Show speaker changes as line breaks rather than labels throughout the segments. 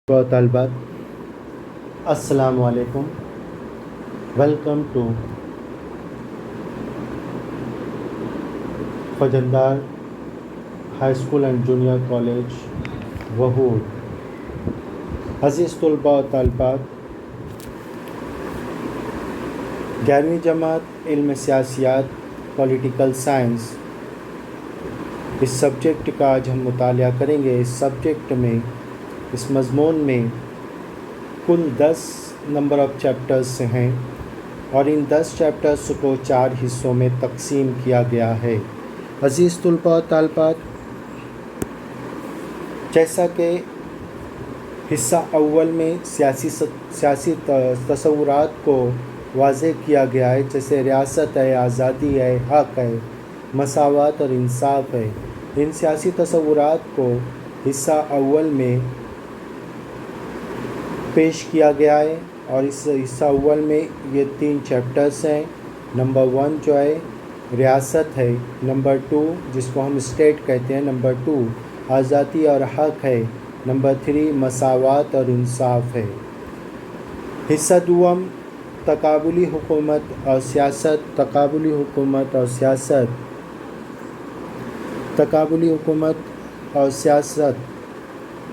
و طالبات السلام علیکم. ویلکم ٹو خواجندار high school and junior college وہور. عزیز طلباء و طالبات، 11ویں جماعت علم سیاسیات پولیٹیکل سائنس، اس سبجیکٹ کا آج ہم مطالعہ کریں گے. اس سبجیکٹ میں، اس مضمون میں کل 10 نمبر آف چیپٹرز ہیں اور ان 10 چیپٹرز کو 4 حصوں میں تقسیم کیا گیا ہے. عزیز طلباء و طالبات، جیسا کہ حصہ اول میں سیاسی تصورات کو واضح کیا گیا ہے، جیسے ریاست ہے، آزادی ہے، حق ہے، مساوات اور انصاف ہے. ان سیاسی تصورات کو حصہ اول میں پیش کیا گیا ہے اور اس حصہ اول میں یہ 3 چیپٹرز ہیں. نمبر 1 جو ہے ریاست ہے، نمبر 2 جس کو ہم اسٹیٹ کہتے ہیں، نمبر 2 آزادی اور حق ہے، نمبر 3 مساوات اور انصاف ہے. حصہ دوم تقابلی حکومت اور سیاست. تقابلی حکومت اور سیاست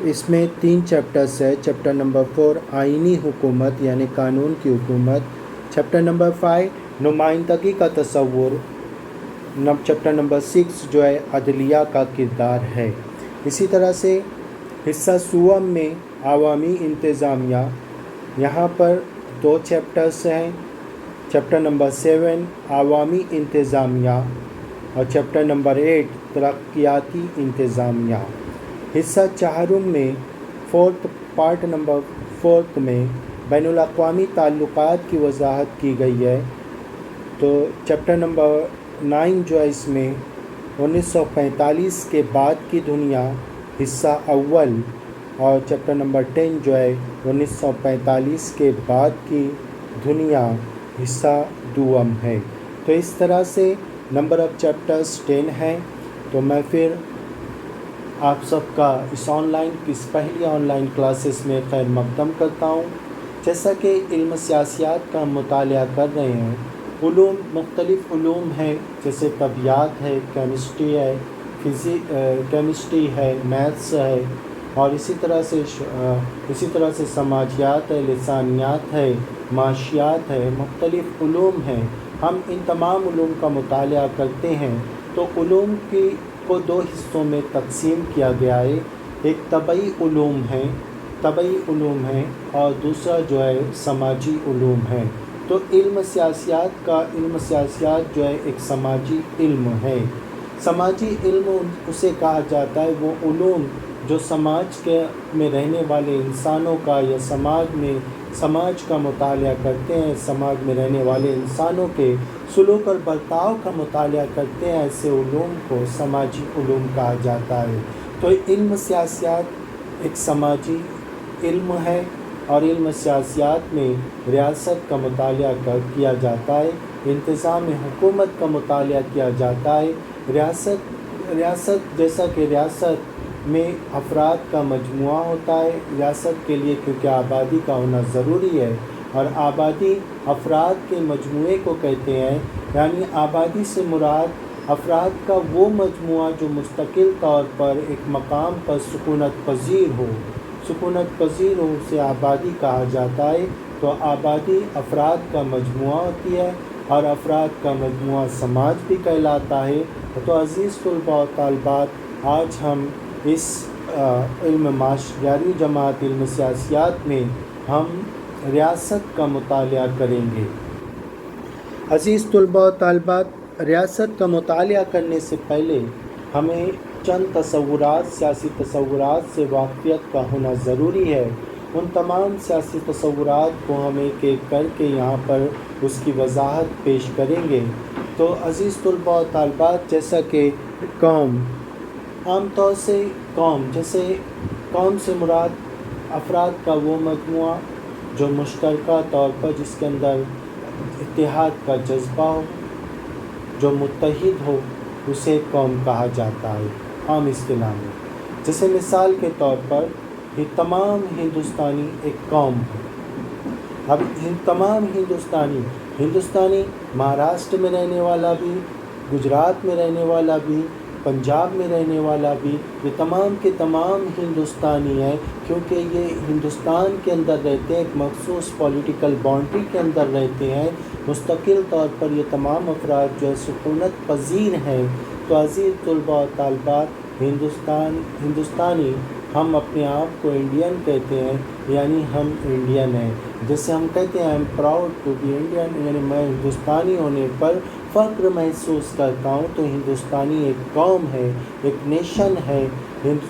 اس میں 3 چیپٹرز ہے. چیپٹر نمبر 4 آئینی حکومت یعنی قانون کی حکومت. چیپٹر نمبر 5 نمائندگی کا تصور. چیپٹر نمبر 6 جو ہے عدلیہ کا کردار ہے. اسی طرح سے حصہ سوم میں عوامی انتظامیہ، یہاں پر 2 چیپٹرز ہیں. چیپٹر نمبر 7 عوامی انتظامیہ اور چیپٹر نمبر 8 ترقیاتی انتظامیہ. حصہ چہارم میں پارٹ نمبر 4 میں بین الاقوامی تعلقات کی وضاحت کی گئی ہے. تو چیپٹر نمبر 9 جو ہے اس میں 1945 کے بعد کی دنیا حصہ اول، اور چیپٹر نمبر 10 جو ہے 1945 کے بعد کی دنیا حصہ دوم ہے. تو اس طرح سے نمبر آف چیپٹرز 10 ہیں. تو میں پھر آپ سب کا اس پہلی آن لائن کلاسز میں خیر مقدم کرتا ہوں. جیسا کہ علم سیاسیات کا ہم مطالعہ کر رہے ہیں، مختلف علوم ہیں، جیسے طبیعیات ہے، کیمسٹری ہے، میتھس ہے، اور اسی طرح سے سماجیات ہے، لسانیات ہے، معاشیات ہے، مختلف علوم ہیں. ہم ان تمام علوم کا مطالعہ کرتے ہیں. تو علوم کو 2 حصوں میں تقسیم کیا گیا ہے. ایک طبعی علوم ہے اور دوسرا جو ہے سماجی علوم ہے. تو علم سیاسیات جو ہے ایک سماجی علم ہے. سماجی علم اسے کہا جاتا ہے وہ علوم جو سماج میں رہنے والے انسانوں کا یا سماج کا مطالعہ کرتے ہیں، سماج میں رہنے والے انسانوں کے سلوک اور برتاؤ کا مطالعہ کرتے ہیں. ایسے علوم کو سماجی علوم کہا جاتا ہے. تو علم سیاسیات ایک سماجی علم ہے اور علم سیاسیات میں ریاست کا مطالعہ کیا جاتا ہے، انتظام حکومت کا مطالعہ کیا جاتا ہے. ریاست جیسا کہ ریاست میں افراد کا مجموعہ ہوتا ہے. ریاست کے لیے کیونکہ آبادی کا ہونا ضروری ہے، اور آبادی افراد کے مجموعے کو کہتے ہیں. یعنی آبادی سے مراد افراد کا وہ مجموعہ جو مستقل طور پر ایک مقام پر سکونت پذیر ہو، اسے آبادی کہا جاتا ہے. تو آبادی افراد کا مجموعہ ہوتی ہے اور افراد کا مجموعہ سماج بھی کہلاتا ہے. تو عزیز طلباء و طالبات، آج ہم اس 11ویں جماعت علم سیاسیات میں ہم ریاست کا مطالعہ کریں گے. عزیز طلباء و طالبات، ریاست کا مطالعہ کرنے سے پہلے ہمیں چند سیاسی تصورات سے واقفیت کا ہونا ضروری ہے. ان تمام سیاسی تصورات کو ہم ایک ایک کر کے یہاں پر اس کی وضاحت پیش کریں گے. تو عزیز طلباء و طالبات، جیسا کہ قوم، عام طور سے قوم سے مراد افراد کا وہ مجموعہ جو مشترکہ طور پر جس کے اندر اتحاد کا جذبہ ہو، جو متحد ہو، اسے قوم کہا جاتا ہے عام اصطلاح میں. جیسے مثال کے طور پر یہ تمام ہندوستانی ایک قوم ہے۔ اب تمام ہندوستانی مہاراشٹر میں رہنے والا بھی، گجرات میں رہنے والا بھی، پنجاب میں رہنے والا بھی، یہ تمام کے تمام ہندوستانی ہیں، کیونکہ یہ ہندوستان کے اندر رہتے ہیں، ایک مخصوص پولیٹیکل باؤنڈری کے اندر رہتے ہیں۔ مستقل طور پر یہ تمام افراد جو ہے سکونت پذیر ہیں۔ تو عزیز طلباء و طالبات، ہندوستانی ہم اپنے آپ کو انڈین کہتے ہیں، یعنی ہم انڈین ہیں۔ جیسے ہم کہتے ہیں I am proud to be Indian, یعنی میں ہندوستانی ہونے پر فخر محسوس کرتا ہوں۔ تو ہندوستانی ایک قوم ہے، ایک نیشن ہے۔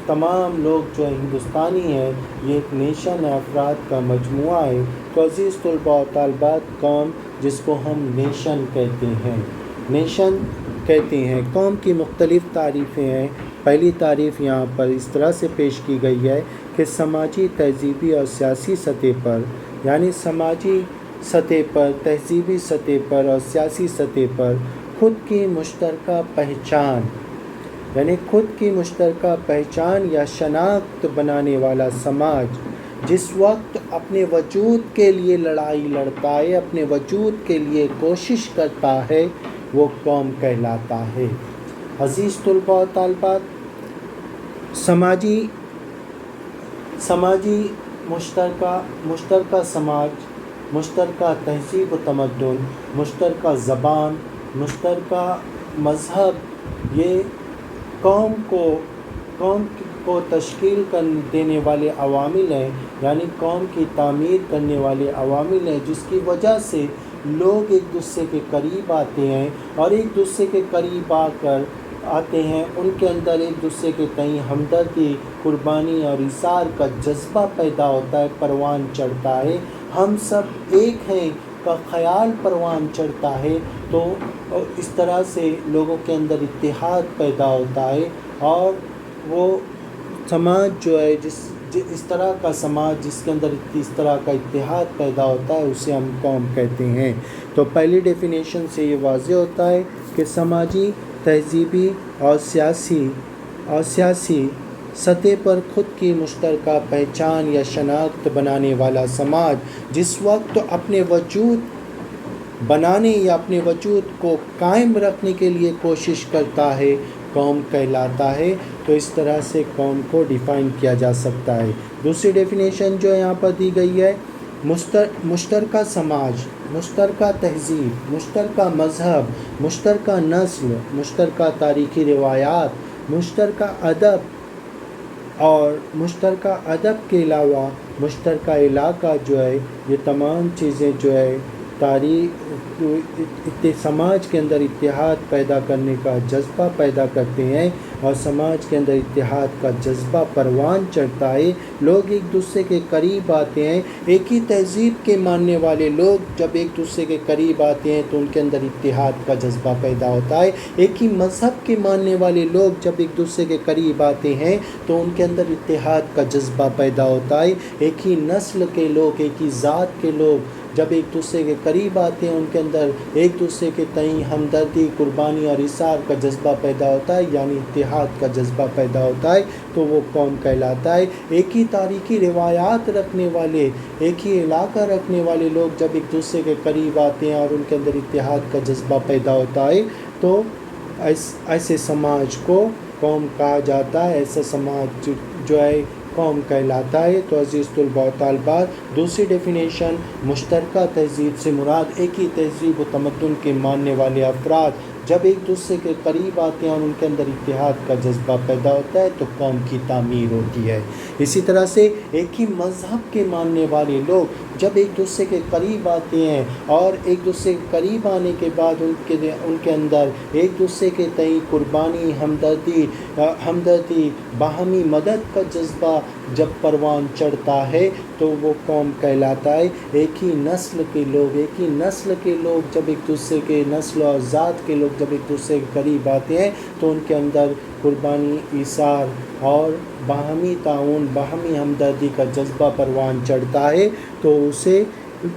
تمام لوگ جو ہندوستانی ہیں، یہ ایک نیشن ہے، افراد کا مجموعہ ہے۔ تو عزیز طلباء و طالبات، قوم جس کو ہم نیشن کہتے ہیں، قوم کی مختلف تعریفیں ہیں۔ پہلی تعریف یہاں پر اس طرح سے پیش کی گئی ہے کہ سماجی، تہذیبی اور سیاسی سطح پر، یعنی سماجی سطح پر، تہذیبی سطح پر اور سیاسی سطح پر خود کی مشترکہ پہچان یا شناخت بنانے والا سماج جس وقت اپنے وجود کے لیے لڑائی لڑتا ہے، اپنے وجود کے لیے کوشش کرتا ہے، وہ قوم کہلاتا ہے۔ عزیز طلباء و طالبات، سماجی مشترکہ سماج، مشترکہ تہذیب و تمدن، مشترکہ زبان، مشترکہ مذہب، یہ قوم کو تشکیل دینے والے عوامل ہیں، یعنی قوم کی تعمیر کرنے والے عوامل ہیں، جس کی وجہ سے لوگ ایک دوسرے کے قریب آتے ہیں، اور ایک دوسرے کے قریب آتے ہیں، ان کے اندر ایک دوسرے کے تئیں ہمدردی، قربانی اور ایثار کا جذبہ پیدا ہوتا ہے، پروان چڑھتا ہے، ہم سب ایک ہیں کا خیال پروان چڑھتا ہے۔ تو اس طرح سے لوگوں کے اندر اتحاد پیدا ہوتا ہے، اور وہ سماج جو ہے اس طرح کا سماج جس کے اندر اس طرح کا اتحاد پیدا ہوتا ہے، اسے ہم قوم کہتے ہیں۔ تو پہلی ڈیفینیشن سے یہ واضح ہوتا ہے کہ سماجی، تہذیبی اور سیاسی سطح پر خود کی مشترکہ پہچان یا شناخت بنانے والا سماج جس وقت اپنے وجود بنانے یا اپنے وجود کو قائم رکھنے کے لیے کوشش کرتا ہے، قوم کہلاتا ہے۔ تو اس طرح سے قوم کو ڈیفائن کیا جا سکتا ہے۔ دوسری ڈیفینیشن جو یہاں پر دی گئی ہے، مشترکہ سماج، مشترکہ تہذیب، مشترکہ مذہب، مشترکہ نسل، مشترکہ تاریخی روایات، مشترکہ ادب، اور مشترکہ ادب کے علاوہ مشترکہ علاقہ جو ہے، یہ تمام چیزیں جو ہے سماج کے اندر اتحاد پیدا کرنے کا جذبہ پیدا کرتے ہیں، اور سماج کے اندر اتحاد کا جذبہ پروان چڑھتا ہے، لوگ ایک دوسرے کے قریب آتے ہیں۔ ایک ہی تہذیب کے ماننے والے لوگ جب ایک دوسرے کے قریب آتے ہیں تو ان کے اندر اتحاد کا جذبہ پیدا ہوتا ہے۔ ایک ہی مذہب کے ماننے والے لوگ جب ایک دوسرے کے قریب آتے ہیں تو ان کے اندر اتحاد کا جذبہ پیدا ہوتا ہے۔ ایک ہی نسل کے لوگ، ایک ہی ذات کے لوگ جب ایک دوسرے کے قریب آتے ہیں، ان کے اندر ایک دوسرے کے تئیں ہمدردی، قربانی اور ایثار کا جذبہ پیدا ہوتا ہے، یعنی اتحاد کا جذبہ پیدا ہوتا ہے، تو وہ قوم کہلاتا ہے۔ ایک ہی تاریخی روایات رکھنے والے، ایک ہی علاقہ رکھنے والے لوگ جب ایک دوسرے کے قریب آتے ہیں اور ان کے اندر اتحاد کا جذبہ پیدا ہوتا ہے، تو ایسے سماج کو قوم کہا جاتا ہے، ایسا سماج جو ہے قوم کہلاتا ہے۔ تو عزیز طلباء و طالبات، دوسری ڈیفینیشن، مشترکہ تہذیب سے مراد ایک ہی تہذیب و تمدن کے ماننے والے افراد جب ایک دوسرے کے قریب آتے ہیں اور ان کے اندر اتحاد کا جذبہ پیدا ہوتا ہے تو قوم کی تعمیر ہوتی ہے۔ اسی طرح سے ایک ہی مذہب کے ماننے والے لوگ جب ایک دوسرے کے قریب آتے ہیں اور ایک دوسرے کے قریب آنے کے بعد ان کے اندر ایک دوسرے کے تئیں قربانی، ہمدردی، باہمی مدد کا جذبہ جب پروان چڑھتا ہے تو وہ قوم کہلاتا ہے۔ ایک ہی نسل کے لوگ جب ایک دوسرے کے نسل اور ذات کے لوگ جب ایک دوسرے کے قریب آتے ہیں تو ان کے اندر قربانی، ایثار اور باہمی تعاون، باہمی ہمدردی کا جذبہ پروان چڑھتا ہے، تو اسے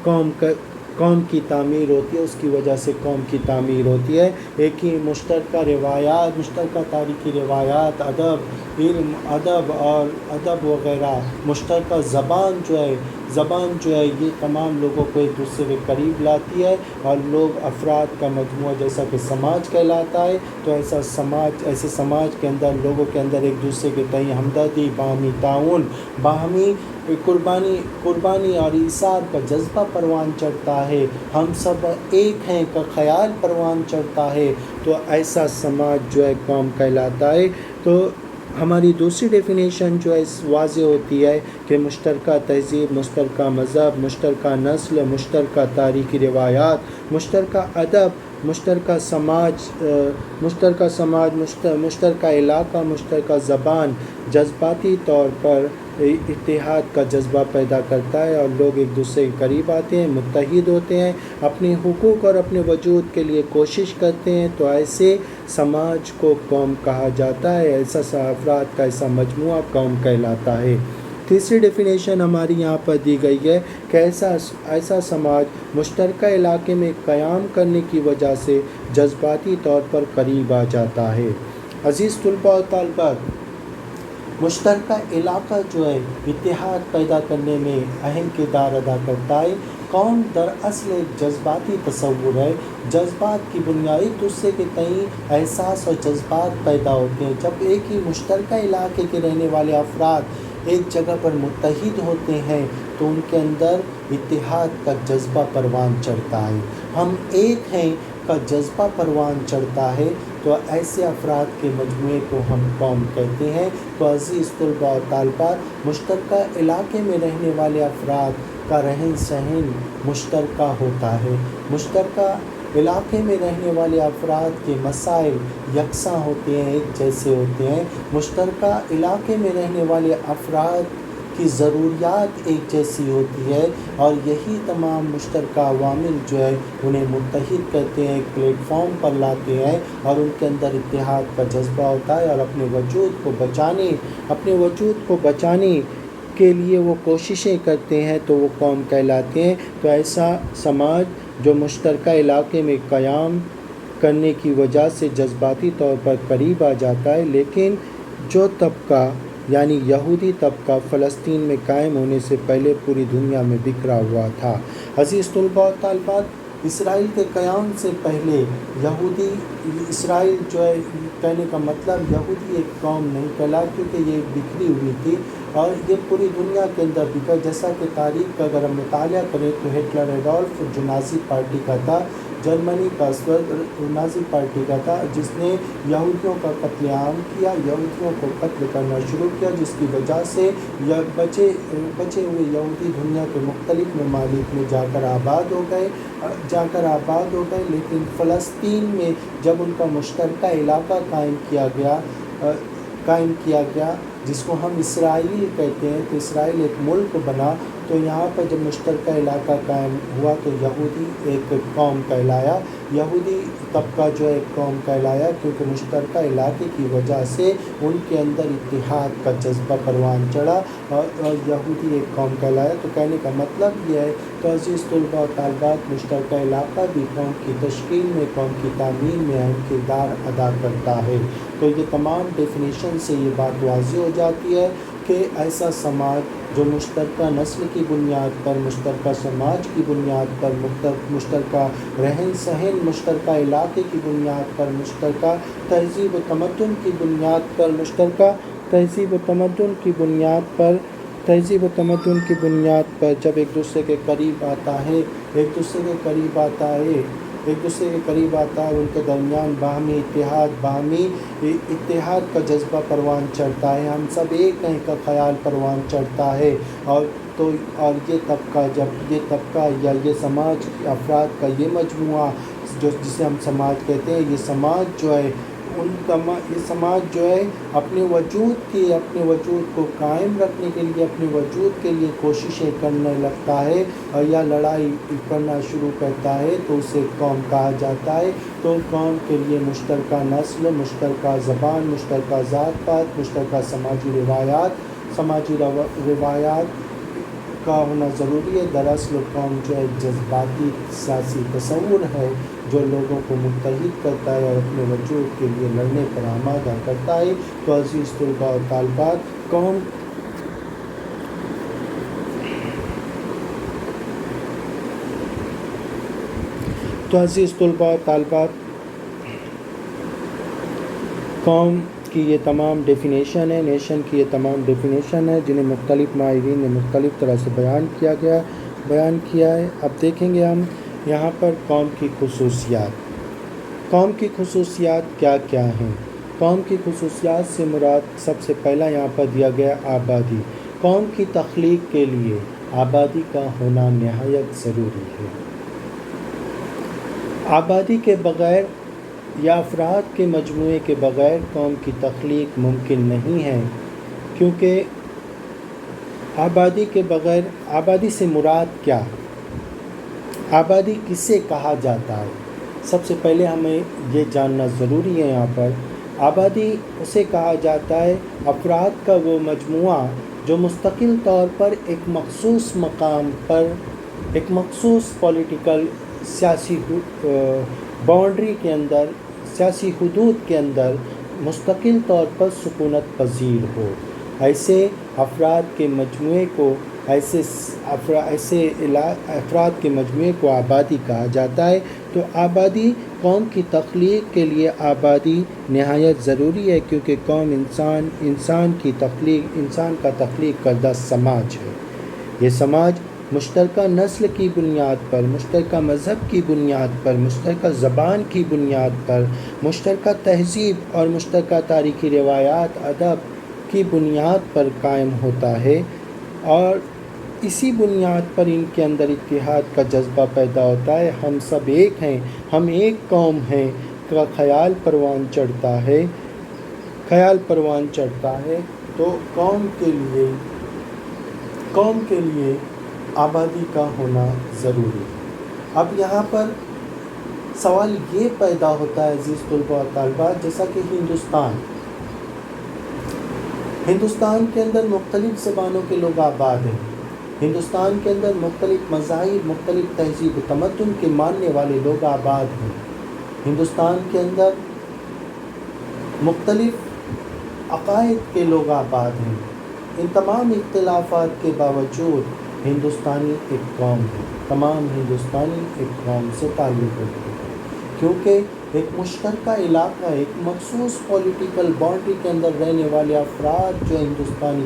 قوم کی تعمیر ہوتی ہے، اس کی وجہ سے قوم کی تعمیر ہوتی ہے۔ ایک ہی مشترکہ روایات، مشترکہ تاریخی روایات، ادب، علم ادب وغیرہ، مشترکہ زبان جو ہے یہ تمام لوگوں کو ایک دوسرے کے قریب لاتی ہے، اور لوگ افراد کا مجموعہ جیسا کہ سماج کہلاتا ہے، تو ایسے سماج کے اندر لوگوں کے اندر ایک دوسرے کے تئیں ہمدردی، باہمی تعاون، باہمی قربانی اور ایثار کا جذبہ پروان چڑھتا ہے، ہم سب ایک ہیں کا خیال پروان چڑھتا ہے، تو ایسا سماج جو ہے قوم کہلاتا ہے۔ تو ہماری دوسری ڈیفینیشن جو ہے واضح ہوتی ہے کہ مشترکہ تہذیب، مشترکہ مذہب، مشترکہ نسل، مشترکہ تاریخی روایات، مشترکہ ادب، مشترکہ سماج، مشترکہ علاقہ، مشترکہ زبان جذباتی طور پر اتحاد کا جذبہ پیدا کرتا ہے، اور لوگ ایک دوسرے کے قریب آتے ہیں، متحد ہوتے ہیں، اپنے حقوق اور اپنے وجود کے لیے کوشش کرتے ہیں، تو ایسے سماج کو قوم کہا جاتا ہے، ایسا افراد کا ایسا مجموعہ قوم کہلاتا ہے۔ تیسری ڈیفینیشن ہماری یہاں پر دی گئی ہے کہ ایسا سماج مشترکہ علاقے میں قیام کرنے کی وجہ سے جذباتی طور پر قریب آ جاتا ہے۔ عزیز طلباء اور طالبات، مشترکہ علاقہ جو ہے اتحاد پیدا کرنے میں اہم کردار ادا کرتا ہے۔ قوم دراصل ایک جذباتی تصور ہے، جذبات کی بنیاد ایک دوسرے کے تئیں احساس اور جذبات پیدا ہوتے ہیں۔ جب ایک ہی مشترکہ علاقے کے رہنے والے افراد ایک جگہ پر متحد ہوتے ہیں تو ان کے اندر اتحاد کا جذبہ پروان چڑھتا ہے، ہم ایک ہیں کا جذبہ پروان چڑھتا ہے، تو ایسے افراد کے مجموعے کو ہم قوم کہتے ہیں۔ تو عزیز طلباء اور طالبات، مشترکہ علاقے میں رہنے والے افراد کا رہن سہن مشترکہ ہوتا ہے، مشترکہ علاقے میں رہنے والے افراد کے مسائل یکساں ہوتے ہیں، ایک جیسے ہوتے ہیں، مشترکہ علاقے میں رہنے والے افراد کی ضروریات ایک جیسی ہوتی ہے، اور یہی تمام مشترکہ عوامل جو ہے انہیں متحد کرتے ہیں، ایک پلیٹ فارم پر لاتے ہیں، اور ان کے اندر اتحاد کا جذبہ ہوتا ہے، اور اپنے وجود کو بچانے کے لیے وہ کوششیں کرتے ہیں، تو وہ قوم کہلاتے ہیں۔ تو ایسا سماج جو مشترکہ علاقے میں قیام کرنے کی وجہ سے جذباتی طور پر قریب آ جاتا ہے، لیکن جو طبقہ یعنی یہودی طبقہ فلسطین میں قائم ہونے سے پہلے پوری دنیا میں بکھرا ہوا تھا۔ عزیز طلباء اور طالبات، اسرائیل کے قیام سے پہلے اسرائیل جو ہے کہنے کا مطلب یہودی ایک قوم نہیں کہلا، کیونکہ یہ بکھری ہوئی تھی، اور یہ پوری دنیا کے اندر بکھر، جیسا کہ تاریخ کا اگر ہم مطالعہ کریں تو ہٹلر ایڈولف جو نازی پارٹی کا تھا، جرمنی کا نازی پارٹی کا تھا، جس نے یہودیوں کا قتل عام کیا، یہودیوں کو قتل کرنا شروع کیا، جس کی وجہ سے بچے ہوئے یہودی دنیا کے مختلف ممالک میں جا کر آباد ہو گئے، لیکن فلسطین میں جب ان کا مشترکہ علاقہ قائم کیا گیا جس کو ہم اسرائیل کہتے ہیں، تو اسرائیل ایک ملک بنا، تو یہاں پر جب مشترکہ علاقہ قائم ہوا تو یہودی ایک قوم کہلایا، یہودی طبقہ جو ایک قوم کہلایا، کیونکہ مشترکہ علاقے کی وجہ سے ان کے اندر اتحاد کا جذبہ پروان چڑھا، اور یہودی ایک قوم کہلایا۔ تو کہنے کا مطلب یہ ہے، تو عزیز طلباء و طالبات، مشترکہ علاقہ بھی قوم کی تشکیل میں، قوم کی تعمیر میں اہم کردار ادا کرتا ہے۔ تو یہ تمام ڈیفینیشن سے یہ بات واضح ہو جاتی ہے کہ ایسا سماج جو مشترکہ نسل کی بنیاد پر، مشترکہ سماج کی بنیاد پر، مشترکہ رہن سہن، مشترکہ علاقے کی بنیاد پر، مشترکہ تہذیب و تمدن کی بنیاد پر، تہذیب و تمدن کی بنیاد پر جب ایک دوسرے کے قریب آتا ہے، ان کے درمیان باہمی اتحاد کا جذبہ پروان چڑھتا ہے، ہم سب ایک ہیں کا خیال پروان چڑھتا ہے، اور یہ طبقہ یا یہ سماج افراد کا یہ مجموعہ جسے ہم سماج کہتے ہیں، یہ سماج جو ہے اپنے وجود کو قائم رکھنے کے لیے، اپنے وجود کے لیے کوششیں کرنے لگتا ہے، اور یا لڑائی کرنا شروع کرتا ہے، تو اسے قوم کہا جاتا ہے۔ تو قوم کے لیے مشترکہ نسل، مشترکہ زبان، مشترکہ ذات پات، مشترکہ سماجی روایات کا ہونا ضروری ہے۔ دراصل قوم جو ایک جذباتی سیاسی تصور ہے، جو لوگوں کو متحد کرتا ہے اور اپنے وجود کے لیے لڑنے پر آمادہ کرتا ہے۔ تو عزیز طلباء و طالبات، قوم قوم کی یہ تمام ڈیفینیشن ہے، نیشن کی یہ تمام ڈیفینیشن ہے، جنہیں مختلف ماہرین نے مختلف طرح سے بیان کیا ہے۔ اب دیکھیں گے ہم یہاں پر قوم کی خصوصیات۔ قوم کی خصوصیات کیا کیا ہیں؟ قوم کی خصوصیات سے مراد سب سے پہلا یہاں پر دیا گیا آبادی۔ قوم کی تخلیق کے لیے آبادی کا ہونا نہایت ضروری ہے۔ آبادی کے بغیر یا افراد کے مجموعے کے بغیر قوم کی تخلیق ممکن نہیں ہے، کیونکہ آبادی کے بغیر، آبادی سے مراد کیا؟ آبادی کسے کہا جاتا ہے؟ سب سے پہلے ہمیں یہ جاننا ضروری ہے یہاں پر۔ آبادی اسے کہا جاتا ہے افراد کا وہ مجموعہ جو مستقل طور پر ایک مخصوص مقام پر، ایک مخصوص پولیٹیکل سیاسی باؤنڈری کے اندر، سیاسی حدود کے اندر مستقل طور پر سکونت پذیر ہو۔ ایسے افراد کے مجموعے کو ایسے افراد کے مجموعے کو آبادی کہا جاتا ہے۔ تو آبادی، قوم کی تخلیق کے لیے آبادی نہایت ضروری ہے، کیونکہ قوم انسان کا تخلیق کردہ سماج ہے۔ یہ سماج مشترکہ نسل کی بنیاد پر، مشترکہ مذہب کی بنیاد پر، مشترکہ زبان کی بنیاد پر، مشترکہ تہذیب اور مشترکہ تاریخی روایات، ادب کی بنیاد پر قائم ہوتا ہے، اور اسی بنیاد پر ان کے اندر اتحاد کا جذبہ پیدا ہوتا ہے۔ ہم سب ایک ہیں، ہم ایک قوم ہیں کا خیال پروان چڑھتا ہے۔ تو قوم کے لیے آبادی کا ہونا ضروری ہے۔ اب یہاں پر سوال یہ پیدا ہوتا ہے عزیز طلباء و طالبات، جیسا کہ ہندوستان کے اندر مختلف زبانوں کے لوگ آباد ہیں، ہندوستان کے اندر مختلف مذاہب، مختلف تہذیب و تمدن کے ماننے والے لوگ آباد ہیں، ہندوستان کے اندر مختلف عقائد کے لوگ آباد ہیں۔ ان تمام اختلافات کے باوجود ہندوستانی ایک قوم ہے، تمام ہندوستانی ایک قوم سے تعلق رکھتے ہیں، کیونکہ ایک مشترکہ علاقہ، ایک مخصوص پولیٹیکل باؤنڈری کے اندر رہنے والے افراد جو ہندوستانی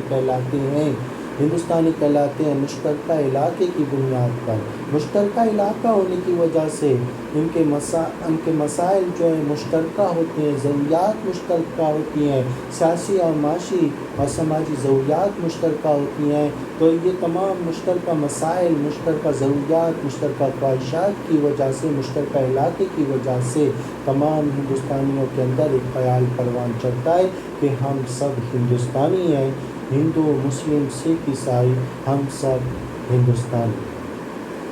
کہلاتے ہیں مشترکہ علاقے کی بنیاد پر۔ مشترکہ علاقہ ہونے کی وجہ سے ان کے مسائل جو ہیں مشترکہ ہوتے ہیں، ضروریات مشترکہ ہوتی ہیں، سیاسی اور معاشی اور سماجی ضروریات مشترکہ ہوتی ہیں۔ تو یہ تمام مشترکہ مسائل، مشترکہ ضروریات، مشترکہ خواہشات کی وجہ سے، مشترکہ علاقے کی وجہ سے تمام ہندوستانیوں کے اندر ایک خیال پروان چڑھتا ہے کہ ہم سب ہندوستانی ہیں، ہندو، مسلم، سکھ، عیسائی، ہم سب ہندوستانی۔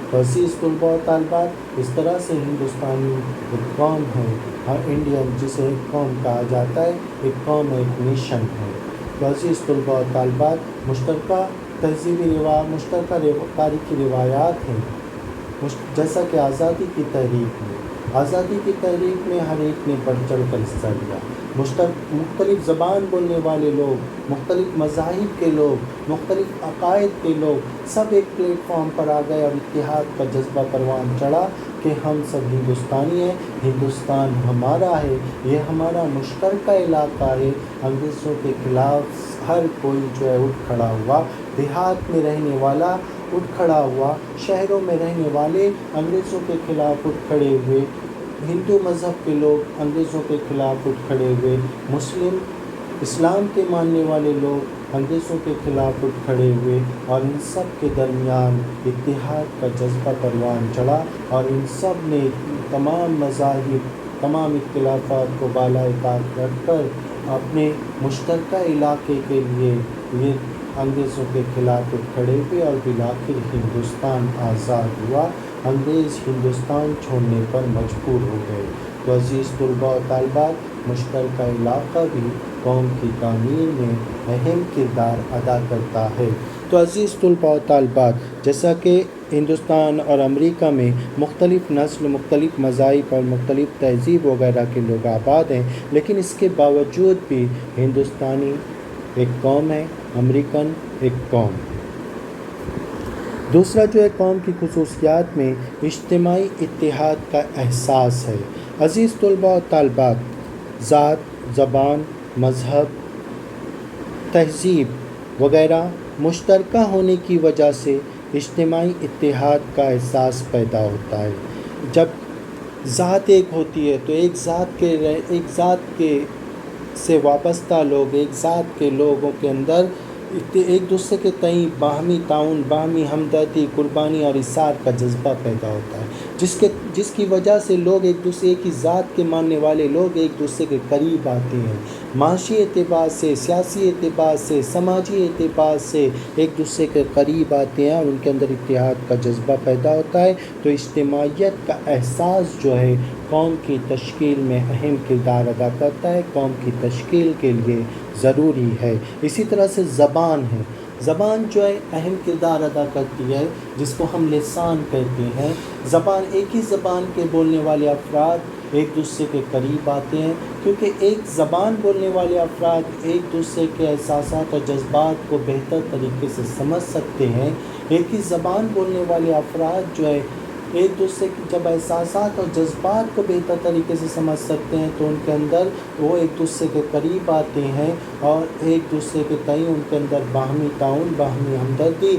تو عزیز طلباء و طالبات، اس طرح سے ہندوستانی ایک قوم ہے، ہر انڈین جسے ایک قوم کہا جاتا ہے، ایک قوم ہے، ایک نیشن ہے۔ تو عزیز طلباء و طالبات، مشترکہ تہذیبی مشترکہ تاریخی روایات ہیں، جیسا کہ آزادی کی تحریک میں ہر ایک نے بڑھ چڑھ کر حصہ لیا۔ مختلف زبان بولنے والے لوگ، مختلف مذاہب کے لوگ، مختلف عقائد کے لوگ سب ایک پلیٹ فارم پر آ گئے اور اتحاد کا جذبہ پروان چڑھا کہ ہم سب ہندوستانی ہیں، ہندوستان ہمارا ہے، یہ ہمارا مشترکہ علاقہ ہے۔ انگریزوں کے خلاف ہر کوئی جو ہے اٹھ کھڑا ہوا، دیہات میں رہنے والا اٹھ کھڑا ہوا، شہروں میں رہنے والے انگریزوں کے خلاف اٹھ کھڑے ہوئے، ہندو مذہب کے لوگ انگریزوں کے خلاف اٹھ کھڑے ہوئے، مسلم اسلام کے ماننے والے لوگ انگریزوں کے خلاف اٹھ کھڑے ہوئے، اور ان سب کے درمیان اتحاد کا جذبہ پروان چڑھا، اور ان سب نے تمام مذاہب، تمام اختلافات کو بالائے طاق رکھ کر اپنے مشترکہ علاقے کے لیے یہ انگریزوں کے خلاف اٹھ کھڑے ہوئے، اور بالآخر ہندوستان آزاد ہوا، انگریز ہندوستان چھوڑنے پر مجبور ہو گئے۔ تو عزیز طلباء و طالبات، مشترکہ علاقہ بھی قوم کی تعمیر میں اہم کردار ادا کرتا ہے۔ تو عزیز طلباء و طالبات، جیسا کہ ہندوستان اور امریکہ میں مختلف نسل، مختلف مذاہب اور مختلف تہذیب وغیرہ کے لوگ آباد ہیں، لیکن اس کے باوجود بھی ہندوستانی ایک قوم ہے، امریکن ایک قوم۔ دوسرا جو ہے قوم کی خصوصیات میں اجتماعی اتحاد کا احساس ہے۔ عزیز طلباء و طالبات، ذات، زبان، مذہب، تہذیب وغیرہ مشترکہ ہونے کی وجہ سے اجتماعی اتحاد کا احساس پیدا ہوتا ہے۔ جب ذات ایک ہوتی ہے تو ایک ذات کے سے وابستہ لوگ، ایک ذات کے لوگوں کے اندر ایک دوسرے کے تئیں باہمی تعاون، باہمی ہمدردی، قربانی اور ایثار کا جذبہ پیدا ہوتا ہے، جس کی وجہ سے لوگ ایک دوسرے کی ذات کے ماننے والے لوگ ایک دوسرے کے قریب آتے ہیں، معاشی اعتبار سے، سیاسی اعتبار سے، سماجی اعتبار سے ایک دوسرے کے قریب آتے ہیں اور ان کے اندر اتحاد کا جذبہ پیدا ہوتا ہے۔ تو اجتماعیت کا احساس جو ہے قوم کی تشکیل میں اہم کردار ادا کرتا ہے، قوم کی تشکیل کے لیے ضروری ہے۔ اسی طرح سے زبان ہے، زبان جو ہے اہم کردار ادا کرتی ہے، جس کو ہم لسان کہتے ہیں۔ زبان، ایک ہی زبان کے بولنے والے افراد ایک دوسرے کے قریب آتے ہیں، کیونکہ ایک زبان بولنے والے افراد ایک دوسرے کے احساسات اور جذبات کو بہتر طریقے سے سمجھ سکتے ہیں۔ ایک ہی زبان بولنے والے افراد جو ہے ایک دوسرے کی جب احساسات اور جذبات کو بہتر طریقے سے سمجھ سکتے ہیں تو ان کے اندر وہ ایک دوسرے کے قریب آتے ہیں اور ایک دوسرے کے تئیں ان کے اندر باہمی تعاون، باہمی ہمدردی،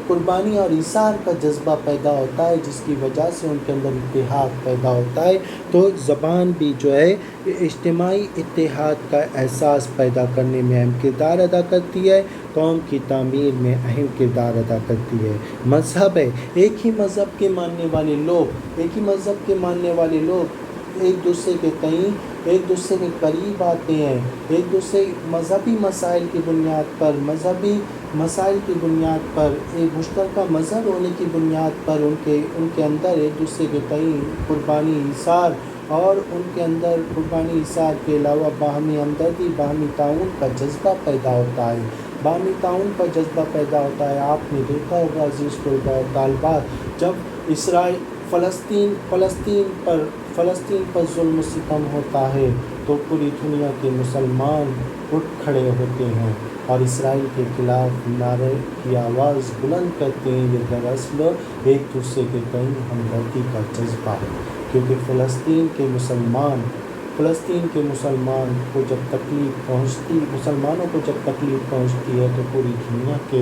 قربانی اور ایثار کا جذبہ پیدا ہوتا ہے، جس کی وجہ سے ان کے اندر اتحاد پیدا ہوتا ہے۔ تو زبان بھی جو ہے اجتماعی اتحاد کا احساس پیدا کرنے میں اہم کردار ادا کرتی ہے، قوم کی تعمیر میں اہم کردار ادا کرتی ہے۔ مذہب ہے، ایک ہی مذہب کے ماننے والے لوگ ایک دوسرے کے تئیں ایک دوسرے کے قریب آتے ہیں، ایک دوسرے مذہبی مسائل کی بنیاد پر ایک مشترکہ مذہب ہونے کی بنیاد پر ان کے اندر ایک دوسرے کے تئیں قربانی ایثار، اور ان کے اندر قربانی ایثار کے علاوہ باہمی ہمدردی، باہمی تعاون کا جذبہ پیدا ہوتا ہے، آپ نے دیکھا ہوگا عزیز طلباء و طالبات، جب فلسطین پر ظلم و ستم ہوتا ہے تو پوری دنیا کے مسلمان اٹھ کھڑے ہوتے ہیں اور اسرائیل کے خلاف نعرے کی آواز بلند کرتے ہیں۔ یہ دراصل ایک دوسرے کے تئیں ہمدردی کا جذبہ ہے، کیونکہ فلسطین کے مسلمانوں کو جب تکلیف پہنچتی ہے تو پوری دنیا کے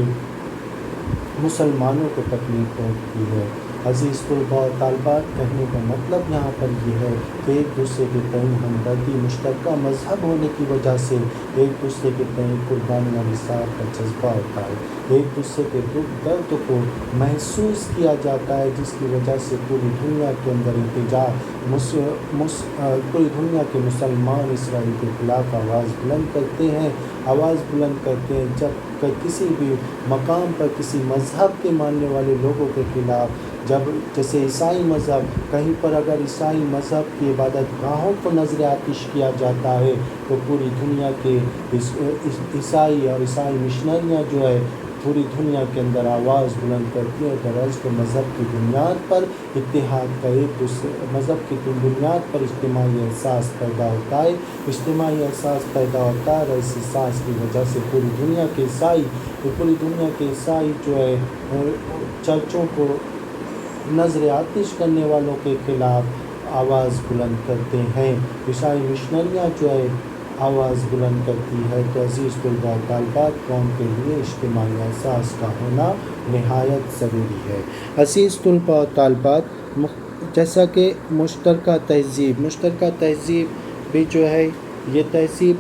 مسلمانوں کو تکلیف پہنچتی ہے۔ عزیز طلباء و طالبات، کہنے کا مطلب یہاں پر یہ ہے کہ ایک دوسرے کے تئیں ہمدردی، مشترکہ مذہب ہونے کی وجہ سے ایک دوسرے کے تئیں قربانی اور ایثار کا جذبہ ہوتا ہے، ایک دوسرے کے دکھ درد کو محسوس کیا جاتا ہے، جس کی وجہ سے پوری دنیا کے اندر احتجاج، پوری دنیا کے مسلمان اسرائیل کے خلاف آواز بلند کرتے ہیں، جب کسی بھی مقام پر کسی مذہب کے ماننے والے لوگوں کے خلاف، جب جیسے عیسائی مذہب، کہیں پر اگر عیسائی مذہب کی عبادت گاہوں کو نظر آتش کیا جاتا ہے تو پوری دنیا کے عیسائی اور عیسائی مشنریاں جو ہے پوری دنیا کے اندر آواز بلند کرتی ہے، دراصل مذہب کی بنیاد پر اتحاد کا، ایک دوسرے مذہب کی بنیاد پر اجتماعی احساس پیدا ہوتا ہے، اور اس احساس کی وجہ سے پوری دنیا کے عیسائی جو ہے چرچوں کو نظر آتش کرنے والوں کے خلاف آواز بلند کرتے ہیں، عیسائی مشنریاں جو ہے آواز بلند کرتی ہے۔ تو عزیز طلباء و طالبات، قوم کے لیے اجتماعی احساس کا ہونا نہایت ضروری ہے۔ عزیز طلباء و طالبات، جیسا کہ مشترکہ تہذیب بھی جو ہے، یہ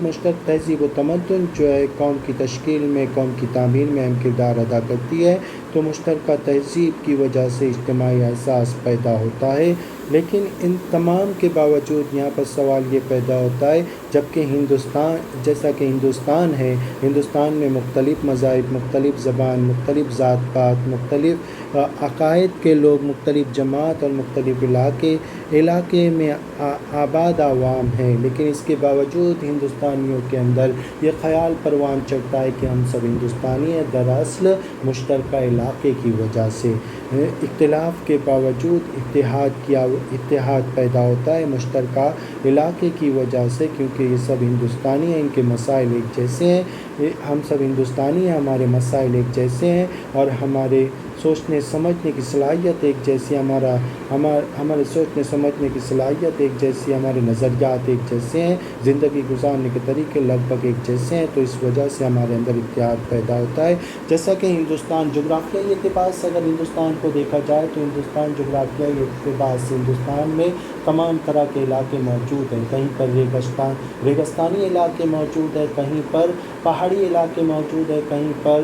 مشترکہ تہذیب و تمدن جو ہے قوم کی تشکیل میں، قوم کی تعمیر میں اہم کردار ادا کرتی ہے۔ تو مشترکہ تہذیب کی وجہ سے اجتماعی احساس پیدا ہوتا ہے، لیکن ان تمام کے باوجود یہاں پر سوال یہ پیدا ہوتا ہے، جبکہ جیسا کہ ہندوستان میں مختلف مذاہب، مختلف زبان، مختلف ذات پات، مختلف عقائد کے لوگ، مختلف جماعت اور مختلف علاقے میں آباد عوام ہیں، لیکن اس کے باوجود ہندوستانیوں کے اندر یہ خیال پروان چڑھتا ہے کہ ہم سب ہندوستانی ہیں۔ دراصل مشترکہ علاقے کی وجہ سے اختلاف کے باوجود اتحاد پیدا ہوتا ہے، مشترکہ علاقے کی وجہ سے، کیونکہ یہ سب ہندوستانی ہیں، ان کے مسائل ایک جیسے ہیں، ہم سب ہندوستانی ہیں، ہمارے مسائل ایک جیسے ہیں اور ہمارے سوچنے سمجھنے کی صلاحیت ایک جیسی، ہمارے سوچنے سمجھنے کی صلاحیت ایک جیسی، ہمارے نظریات ایک جیسے ہیں، زندگی گزارنے کے طریقے لگ بھگ ایک جیسے ہیں، تو اس وجہ سے ہمارے اندر اتحاد پیدا ہوتا ہے۔ جیسا کہ ہندوستان جغرافیائی اعتبار سے اگر ہندوستان کو دیکھا جائے تو ہندوستان جغرافیائی اعتبار سے ہندوستان میں تمام طرح کے علاقے موجود ہیں، کہیں پر ریگستانی علاقے موجود ہیں، کہیں پر پہاڑی علاقے موجود ہیں، کہیں پر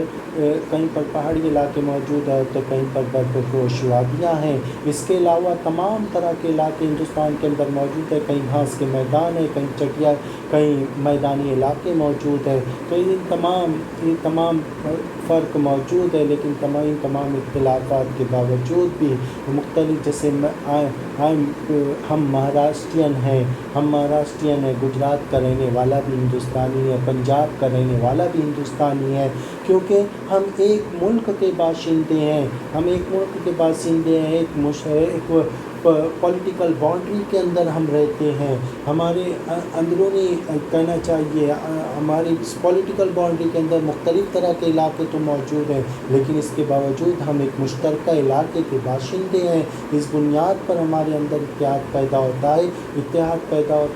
پہاڑی علاقے موجود ہیں تو کہیں پر برف پوش وادیاں ہیں۔ اس کے علاوہ تمام طرح کے علاقے ہندوستان کے اندر موجود ہیں، کہیں گھاس کے میدان ہیں، کہیں میدانی علاقے موجود ہیں، تو یہ تمام فرق موجود ہے، لیکن تمام اختلافات کے باوجود بھی مختلف، جیسے ہم مہاراشٹرین ہیں، گجرات کا رہنے والا بھی ہندوستانی ہے، پنجاب کا رہنے والا بھی ہندوستانی ہے، کیونکہ ہم ایک ملک کے باشندے ہیں، ایک پولیٹیکل باؤنڈری کے اندر ہم رہتے ہیں، ہمارے اندرونی کہنا چاہیے ہماری پولیٹیکل باؤنڈری کے اندر مختلف طرح کے علاقے تو موجود ہیں، لیکن اس کے باوجود ہم ایک مشترکہ علاقے کے باشندے ہیں۔ اس بنیاد پر ہمارے اندر اتحاد پیدا ہوتا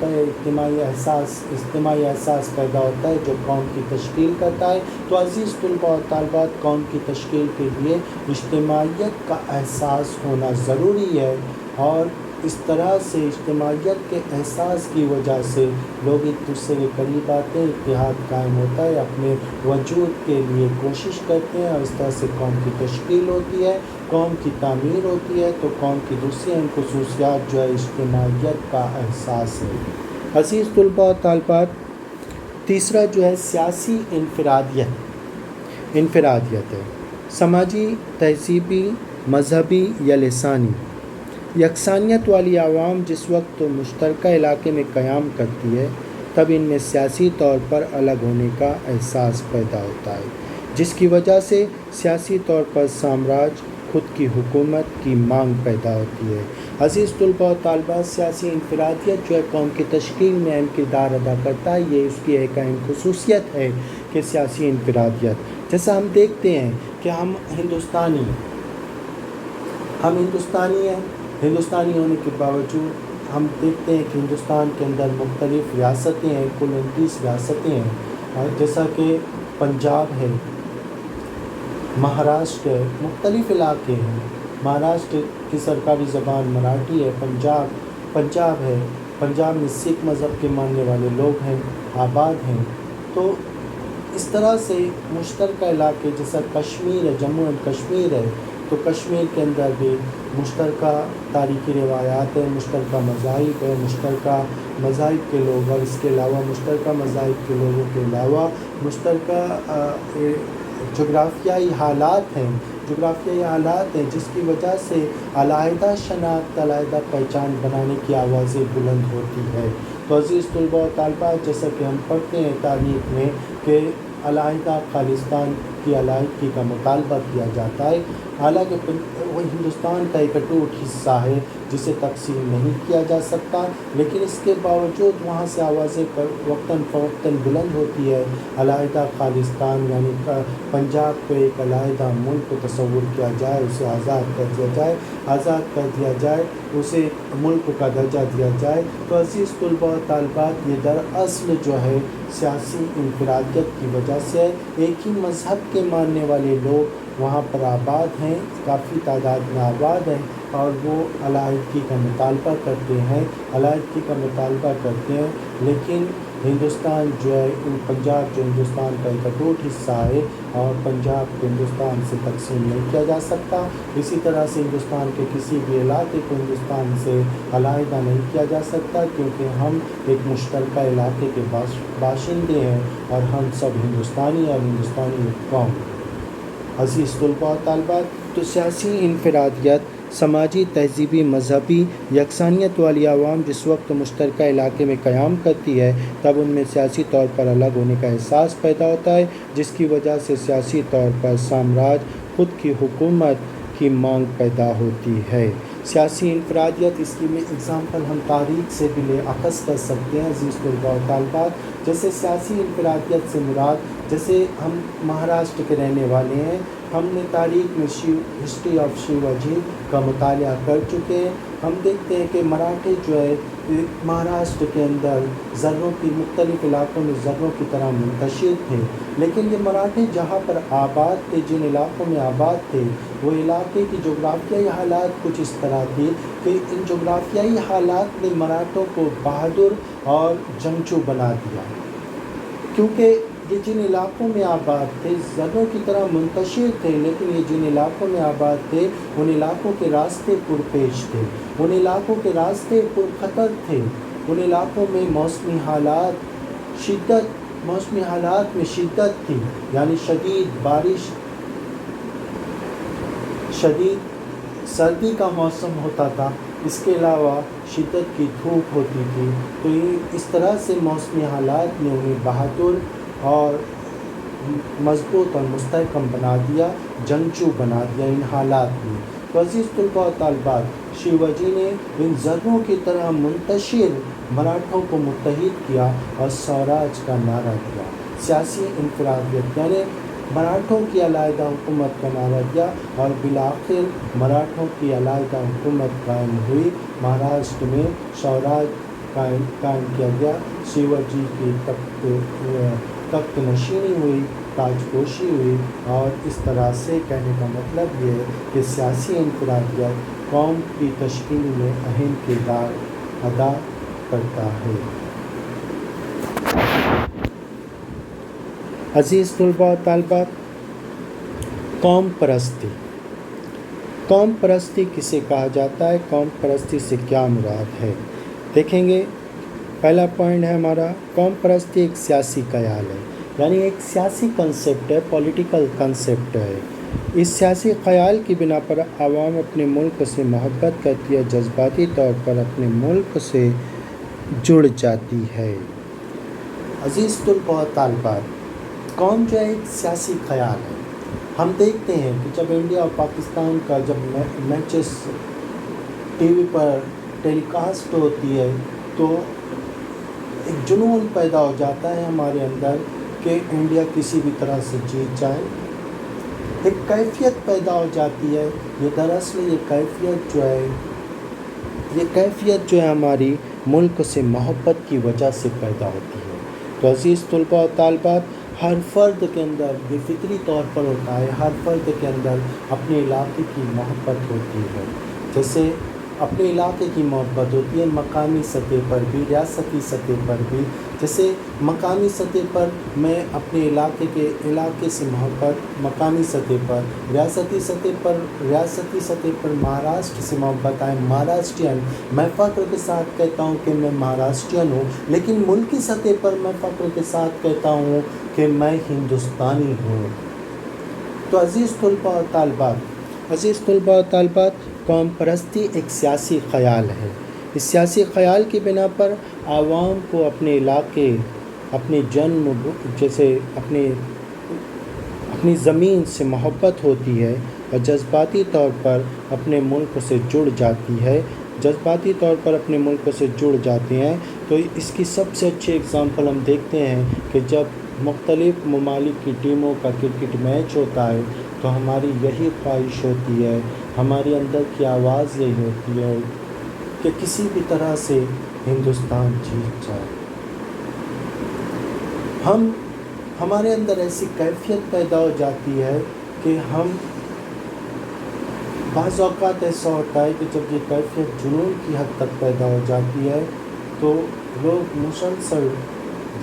ہے، اجتماعی احساس پیدا ہوتا ہے جو قوم کی تشکیل کرتا ہے۔ تو عزیز طلباء و طالبات، قوم کی تشکیل کے لیے اجتماعیت کا احساس ہونا ضروری ہے، اور اس طرح سے اجتماعیت کے احساس کی وجہ سے لوگ ایک دوسرے کے قریب آتے ہیں، اتحاد قائم ہوتا ہے، اپنے وجود کے لیے کوشش کرتے ہیں، اور اس طرح سے قوم کی تشکیل ہوتی ہے، قوم کی تعمیر ہوتی ہے۔ تو قوم کی دوسری اہم خصوصیات جو ہے اجتماعیت کا احساس ہے۔ عزیز طلباء و طالبات، تیسرا جو ہے سیاسی انفرادیت ہے، سماجی، تہذیبی، مذہبی یا لسانی یکسانیت والی عوام جس وقت مشترکہ علاقے میں قیام کرتی ہے، تب ان میں سیاسی طور پر الگ ہونے کا احساس پیدا ہوتا ہے، جس کی وجہ سے سیاسی طور پر سامراج، خود کی حکومت کی مانگ پیدا ہوتی ہے۔ عزیز طلباء و طالبات، سیاسی انفرادیت جو ہے قوم کی تشکیل میں اہم کردار ادا کرتا ہے، یہ اس کی ایک اہم خصوصیت ہے کہ سیاسی انفرادیت، جیسا ہم دیکھتے ہیں کہ ہم ہندوستانی ہیں، ہندوستانی ہونے کے باوجود ہم دیکھتے ہیں کہ ہندوستان کے اندر مختلف ریاستیں ہیں، کل 29 ریاستیں ہیں، جیسا کہ پنجاب ہے، مہاراشٹر ہے، مختلف علاقے ہیں۔ مہاراشٹر کی سرکاری زبان مراٹھی ہے، پنجاب ہے، پنجاب میں سکھ مذہب کے ماننے والے لوگ ہیں، آباد ہیں۔ تو اس طرح سے مشترکہ علاقے، جیسا کشمیر ہے، جموں اینڈ کشمیر ہے، تو کشمیر کے اندر بھی مشترکہ تاریخی روایات ہیں، مشترکہ مذاہب ہے، مشترکہ مذاہب کے لوگ، اور اس کے علاوہ مشترکہ مذاہب کے لوگوں کے علاوہ مشترکہ جغرافیائی حالات ہیں، جس کی وجہ سے علیحدہ شناخت، علیحدہ پہچان بنانے کی آوازیں بلند ہوتی ہے۔ تو عزیز طلباء و طالبات، جیسا کہ ہم پڑھتے ہیں تاریخ میں کہ علیحدہ خالصتان کی علیحدگی کا مطالبہ کیا جاتا ہے، حالانکہ وہ ہندوستان کا ایک اٹوٹ حصہ ہے جسے تقسیم نہیں کیا جا سکتا، لیکن اس کے باوجود وہاں سے آوازیں وقتاً فوقتاً بلند ہوتی ہے۔ علیحدہ خالصتان یعنی پنجاب کو ایک علیحدہ ملک کو تصور کیا جائے، اسے آزاد کر دیا جائے، اسے ملک کا درجہ دیا جائے۔ تو عزیز طلباء و طالبات، یہ دراصل جو ہے سیاسی انفرادیت کی وجہ سے ایک ہی مذہب کے ماننے والے لوگ وہاں پر آباد ہیں، کافی تعداد میں آباد ہیں، اور وہ علیحدگی کا مطالبہ کرتے ہیں، لیکن ہندوستان جو ہے پنجاب جو ہندوستان کا ایک اٹوٹ حصہ ہے اور پنجاب کو ہندوستان سے تقسیم نہیں کیا جا سکتا. اسی طرح سے ہندوستان کے کسی بھی علاقے کو ہندوستان سے علیحدہ نہیں کیا جا سکتا کیونکہ ہم ایک مشترکہ علاقے کے باشندے ہیں اور ہم سب ہندوستانی اور ہندوستانی قوم. عزیز طلباء و طالبات، تو سیاسی انفرادیت، سماجی، تہذیبی، مذہبی یکسانیت والی عوام جس وقت مشترکہ علاقے میں قیام کرتی ہے تب ان میں سیاسی طور پر الگ ہونے کا احساس پیدا ہوتا ہے، جس کی وجہ سے سیاسی طور پر سامراج خود کی حکومت کی مانگ پیدا ہوتی ہے. سیاسی انفرادیت، اس کی میں اگزامپل ہم تاریخ سے بھی اخذ کر سکتے ہیں عزیز طلباء و طالبات. جیسے سیاسی انفرادیت سے مراد، جیسے ہم مہاراشٹر کے رہنے والے ہیں، ہم نے تاریخ میں ہسٹری آف شیواجی کا مطالعہ کر چکے ہیں. ہم دیکھتے ہیں کہ مراٹھے جو ہے مہاراشٹر کے اندر زروں کی مختلف علاقوں میں زروں کی طرح منتشر تھے، لیکن یہ مراٹھے جہاں پر آباد تھے، جن علاقوں میں آباد تھے، وہ علاقے کی جغرافیائی حالات کچھ اس طرح تھی کہ ان جغرافیائی حالات نے مراٹھوں کو بہادر اور جنگجو بنا دیا، کیونکہ یہ جن علاقوں میں آباد تھے زروں کی طرح منتشر تھے، لیکن یہ جن علاقوں میں آباد تھے ان علاقوں کے راستے پرپیش تھے، ان علاقوں کے راستے پرخطر تھے، ان علاقوں میں موسمی حالات میں شدت تھی، یعنی شدید بارش، شدید سردی کا موسم ہوتا تھا، اس کے علاوہ شدت کی دھوپ ہوتی تھی. تو اس طرح سے موسمی حالات نے انہیں بہادر اور مضبوط اور مستحکم بنا دیا، جنگجو بنا دیا ان حالات میں. تو عزیز طلباء و طالبات، شیواجی نے ان زروں کی طرح منتشر مراٹھوں کو متحد کیا اور سوراج کا نعرہ دیا. سیاسی انفرادیت یعنی مراٹھوں کی علیحدہ حکومت کا نعرہ دیا اور بالآخر مراٹھوں کی علیحدہ حکومت قائم ہوئی. مہاراشٹر میں سوراج قائم کیا گیا، شیواجی کی تخت نشینی ہوئی، تاج پوشی ہوئی، اور اس طرح سے کہنے کا مطلب یہ ہے کہ سیاسی انفرادیت قوم کی تشکیل میں اہم کردار ادا کرتا ہے. عزیز طلباء و طالبات، قوم پرستی. قوم پرستی کسے کہا جاتا ہے؟ قوم پرستی سے کیا مراد ہے؟ دیکھیں گے، پہلا پوائنٹ ہے ہمارا، قوم پرستی ایک سیاسی خیال ہے، یعنی ایک سیاسی کنسیپٹ ہے، پولیٹیکل کنسیپٹ ہے. اس سیاسی خیال کی بنا پر عوام اپنے ملک سے محبت کرتی ہے، جذباتی طور پر اپنے ملک سے جڑ جاتی ہے. عزیز طلباء و طالبات، قوم جو ہے ایک سیاسی خیال ہے. ہم دیکھتے ہیں کہ جب انڈیا اور پاکستان کا جب میچز ٹی وی پر ٹیلی کاسٹ ہوتی ہے تو ایک جنون پیدا ہو جاتا ہے ہمارے اندر کہ انڈیا کسی بھی طرح سے جیت جائے. ایک کیفیت پیدا ہو جاتی ہے. یہ دراصل یہ کیفیت جو ہے ہماری ملک سے محبت کی وجہ سے پیدا ہوتی ہے. تو عزیز طلباء و طالبات، ہر فرد کے اندر یہ فطری طور پر ہوتا ہے، ہر فرد کے اندر اپنے علاقے کی محبت ہوتی ہے. جیسے اپنے علاقے کی محبت ہوتی ہے مقامی سطح پر بھی، ریاستی سطح پر بھی. جیسے مقامی سطح پر میں اپنے علاقے سے محبت مقامی سطح پر، ریاستی سطح پر مہاراشٹر سے محبت ہے، مہاراشٹرین. میں فخر کے ساتھ کہتا ہوں کہ میں مہاراشٹرین ہوں، لیکن ملکی سطح پر میں فخر کے ساتھ کہتا ہوں کہ میں ہندوستانی ہوں. تو عزیز طلباء و طالبات، قوم پرستی ایک سیاسی خیال ہے. اس سیاسی خیال کی بنا پر عوام کو اپنے علاقے، اپنے جیسے اپنی زمین سے محبت ہوتی ہے اور جذباتی طور پر اپنے ملک سے جڑ جاتے ہیں. تو اس کی سب سے اچھی اگزامپل ہم دیکھتے ہیں کہ جب مختلف ممالک کی ٹیموں کا کرکٹ میچ ہوتا ہے تو ہماری یہی خواہش ہوتی ہے، ہمارے اندر کی آواز یہی ہوتی ہے کہ کسی بھی طرح سے ہندوستان جیت جائے. ہمارے اندر ایسی کیفیت پیدا ہو جاتی ہے کہ ہم بعض اوقات ایسا ہوتا ہے کہ جب یہ کیفیت جنون کی حد تک پیدا ہو جاتی ہے تو لوگ مسلسل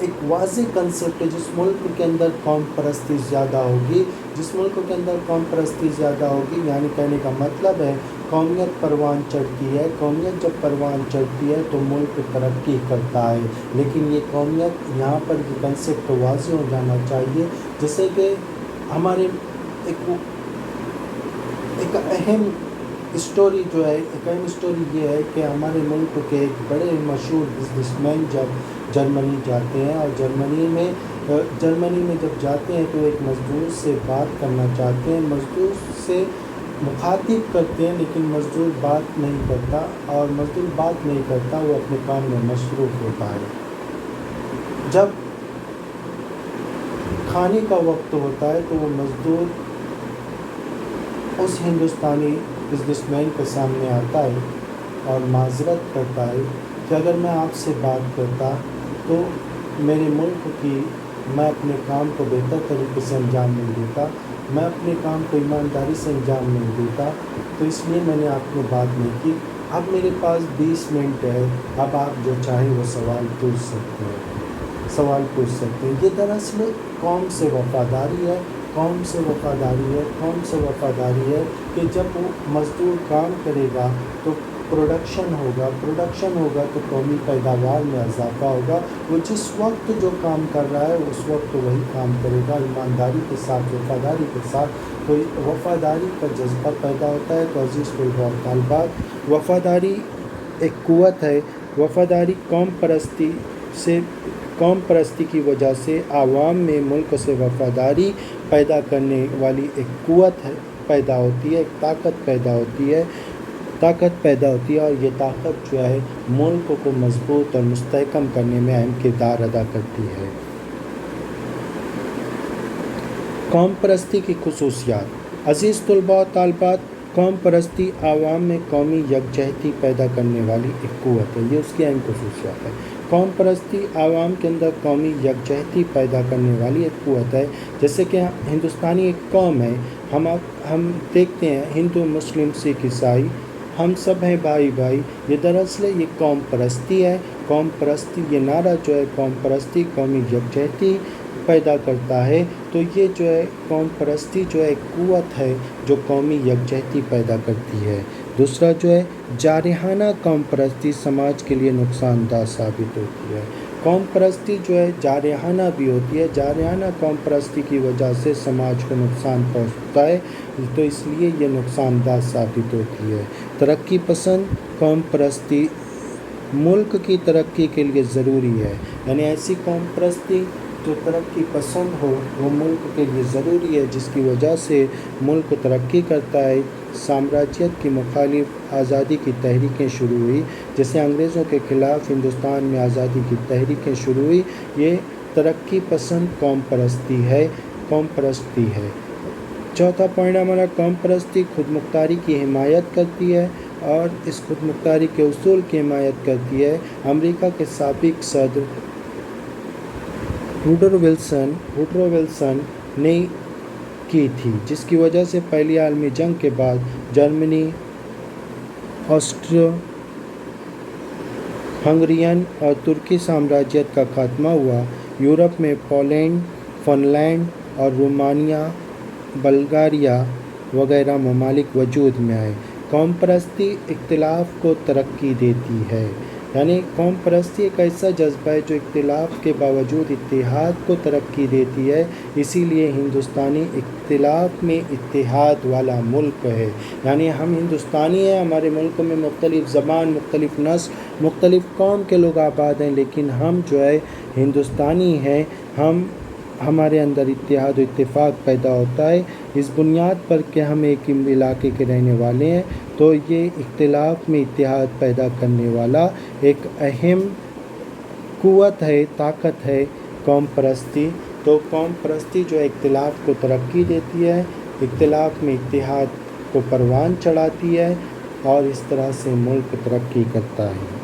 ایک واضح کنسیپٹ ہے. جس ملک کے اندر قوم پرستی زیادہ ہوگی، جس ملک کے اندر قوم پرستی زیادہ ہوگی، یعنی کہنے کا مطلب ہے قومیت پروان چڑھتی ہے. قومیت جب پروان چڑھتی ہے تو ملک ترقی کرتا ہے. لیکن یہ قومیت، یہاں پر یہ کنسیپٹ واضح ہو جانا چاہیے. جیسے کہ ہمارے ایک اہم اسٹوری جو ہے، ایک اہم اسٹوری یہ ہے کہ ہمارے ملک کے ایک بڑے مشہور بزنس مین جب جرمنی جاتے ہیں، اور جرمنی میں جب جاتے ہیں تو ایک مزدور سے بات کرنا چاہتے ہیں. مزدور سے مخاطب کرتے ہیں لیکن مزدور بات نہیں کرتا، اور مزدور بات نہیں کرتا، وہ اپنے کام میں مصروف ہوتا ہے. جب کھانے کا وقت ہوتا ہے تو وہ مزدور اس ہندوستانی بزنس مین کے سامنے آتا ہے اور معذرت کرتا ہے کہ اگر میں آپ سے بات کرتا تو میرے ملک کی میں اپنے کام کو بہتر طریقے سے انجام نہیں دیتا، میں اپنے کام کو ایمانداری سے انجام نہیں دیتا، تو اس لیے میں نے آپ کو بات نہیں کی. اب میرے پاس 20 منٹ ہے، اب آپ جو چاہیں وہ سوال پوچھ سکتے ہیں. یہ دراصل قوم سے وفاداری ہے. قوم سے وفاداری ہے کہ جب وہ مزدور کام کرے گا تو پروڈکشن ہوگا تو قومی پیداوار میں اضافہ ہوگا. وہ جس وقت جو کام کر رہا ہے اس وقت وہی کام کرے گا ایمانداری کے ساتھ، وفاداری کے ساتھ. تو وفاداری کا جذبہ پیدا ہوتا ہے. تو عزیز طلباء و طالبات، وفاداری ایک قوت ہے. وفاداری قوم پرستی کی وجہ سے عوام میں ملک سے وفاداری پیدا کرنے والی ایک قوت پیدا ہوتی ہے، ایک طاقت پیدا ہوتی ہے، اور یہ طاقت جو ہے ملک کو مضبوط اور مستحکم کرنے میں اہم کردار ادا کرتی ہے. قوم پرستی کی خصوصیات. عزیز طلباء و طالبات، قوم پرستی عوام میں قومی یکجہتی پیدا کرنے والی ایک قوت ہے. یہ اس کی اہم خصوصیات ہے. قوم پرستی عوام کے اندر قومی یکجہتی پیدا کرنے والی ایک قوت ہے. جیسے کہ ہندوستانی ایک قوم ہے، ہم دیکھتے ہیں ہندو، مسلم، سکھ، عیسائی، ہم سب ہیں بھائی. یہ دراصل یہ قوم پرستی ہے. قوم پرستی، یہ نعرہ جو ہے قوم پرستی قومی یکجہتی پیدا کرتا ہے. تو یہ جو ہے قوم پرستی جو ہے ایک قوت ہے جو قومی یکجہتی پیدا کرتی ہے. دوسرا جو ہے جارحانہ قوم پرستی سماج کے لیے نقصان دہ ثابت ہوتی ہے. قوم پرستی جو ہے جارحانہ بھی ہوتی ہے. جارحانہ قوم پرستی کی وجہ سے سماج کو نقصان پہنچتا ہے، تو اس لیے یہ نقصان دہ ثابت ہوتی ہے. ترقی پسند قوم پرستی ملک کی ترقی کے لیے ضروری ہے. یعنی ایسی قوم پرستی جو ترقی پسند ہو وہ ملک کے لیے ضروری ہے، جس کی وجہ سے ملک ترقی کرتا ہے. سامراجیت کی مخالف آزادی کی تحریکیں شروع ہوئی، جیسے انگریزوں کے خلاف ہندوستان میں آزادی کی تحریکیں شروع ہوئی. یہ ترقی پسند قوم پرستی ہے. چوتھا پوائنٹ ہمارا، قوم پرستی خود مختاری کی حمایت کرتی ہے، اور اس خود مختاری کے اصول کی حمایت کرتی ہے. امریکہ کے سابق صدر ووڈرو ولسن نے کی تھی، جس کی وجہ سے پہلی عالمی جنگ کے بعد جرمنی، آسٹرو ہنگرین اور ترکی سامراجیت کا خاتمہ ہوا. یورپ میں پولینڈ، فن لینڈ اور رومانیہ، بلغاریہ وغیرہ ممالک وجود میں آئے. قوم پرستی اختلاف کو ترقی دیتی ہے. یعنی قوم پرستی ایک ایسا جذبہ ہے جو اختلاف کے باوجود اتحاد کو ترقی دیتی ہے. اسی لیے ہندوستانی اختلاف میں اتحاد والا ملک ہے. یعنی ہم ہندوستانی ہیں، ہمارے ملک میں مختلف زبان، مختلف نسل، مختلف قوم کے لوگ آباد ہیں، لیکن ہم جو ہے ہندوستانی ہیں. ہمارے اندر اتحاد و اتفاق پیدا ہوتا ہے اس بنیاد پر کہ ہم ایک علاقے کے رہنے والے ہیں. تو یہ اختلاف میں اتحاد پیدا کرنے والا ایک اہم قوت ہے، طاقت ہے قوم پرستی. تو قوم پرستی جو اختلاف کو ترقی دیتی ہے، اختلاف میں اتحاد کو پروان چڑھاتی ہے، اور اس طرح سے ملک ترقی کرتا ہے.